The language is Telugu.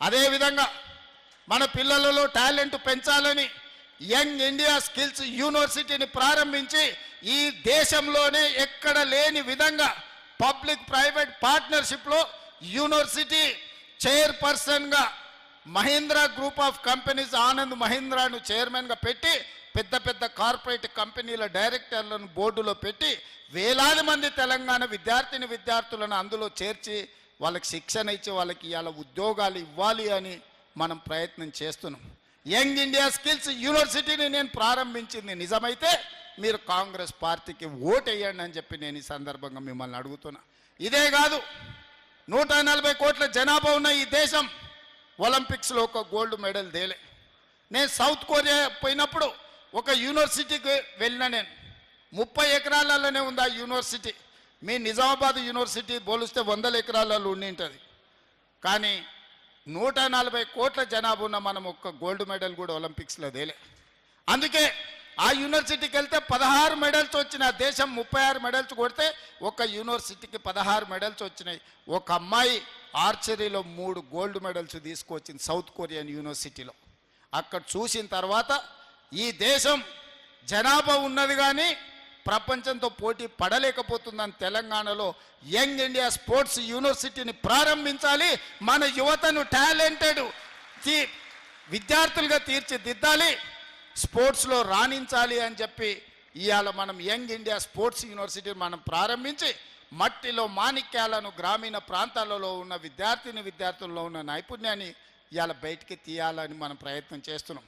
అదేవిధంగా మన పిల్లలలో టాలెంట్ పెంచాలని యంగ్ ఇండియా స్కిల్స్ యూనివర్సిటీని ప్రారంభించి ఈ దేశంలోనే ఎక్కడ లేని విధంగా పబ్లిక్ ప్రైవేట్ పార్ట్నర్షిప్లో యూనివర్సిటీ చైర్పర్సన్గా Mahindra group of companies Anand మహీంద్రాను చైర్మన్గా పెట్టి పెద్ద పెద్ద కార్పొరేట్ కంపెనీల డైరెక్టర్లను బోర్డులో పెట్టి వేలాది మంది తెలంగాణ విద్యార్థులను అందులో చేర్చి వాళ్ళకి శిక్షణ ఇచ్చి వాళ్ళకి ఇవాళ ఉద్యోగాలు ఇవ్వాలి అని మనం ప్రయత్నం చేస్తున్నాం. యంగ్ ఇండియా స్కిల్స్ యూనివర్సిటీని నేను ప్రారంభించింది నిజమైతే మీరు కాంగ్రెస్ పార్టీకి ఓటు వేయండి అని చెప్పి నేను ఈ సందర్భంగా మిమ్మల్ని అడుగుతున్నా. ఇదే కాదు, 140 కోట్ల జనాభా ఉన్న ఈ దేశం ఒలింపిక్స్లో ఒక గోల్డ్ మెడల్ తేలే. నేను సౌత్ కొరియా పోయినప్పుడు ఒక యూనివర్సిటీకి వెళ్ళిన, నేను 30 ఎకరాలలోనే ఉంది ఆ యూనివర్సిటీ. మీ నిజామాబాద్ యూనివర్సిటీ పోలిస్తే 100 ఎకరాలలో ఉండి ఉంటుంది. కానీ 140 కోట్ల జనాభా ఉన్న మనం ఒక్క గోల్డ్ మెడల్ కూడా ఒలింపిక్స్లో తేలే. అందుకే ఆ యూనివర్సిటీకి వెళ్తే 16 మెడల్స్ వచ్చినాయి. దేశం 36 మెడల్స్ కొడితే ఒక యూనివర్సిటీకి 16 మెడల్స్ వచ్చినాయి. ఒక అమ్మాయి ఆర్చరీలో 3 గోల్డ్ మెడల్స్ తీసుకొచ్చింది సౌత్ కొరియన్ యూనివర్సిటీలో. అక్కడ చూసిన తర్వాత ఈ దేశం జనాభా ఉన్నది కానీ ప్రపంచంతో పోటీ పడలేకపోతుందని తెలంగాణలో యంగ్ ఇండియా స్పోర్ట్స్ యూనివర్సిటీని ప్రారంభించాలి. మన యువతను టాలెంటెడ్ విద్యార్థులుగా తీర్చిదిద్దాలి, స్పోర్ట్స్లో రాణించాలి అని చెప్పి ఇవాళ మనం యంగ్ ఇండియా స్పోర్ట్స్ యూనివర్సిటీని మనం ప్రారంభించి మట్టిలో మాణిక్యాలను గ్రామీణ ప్రాంతాలలో ఉన్న విద్యార్థుల్లో ఉన్న నైపుణ్యాన్ని ఇవాళ బయటికి తీయాలని మనం ప్రయత్నం చేస్తున్నాం.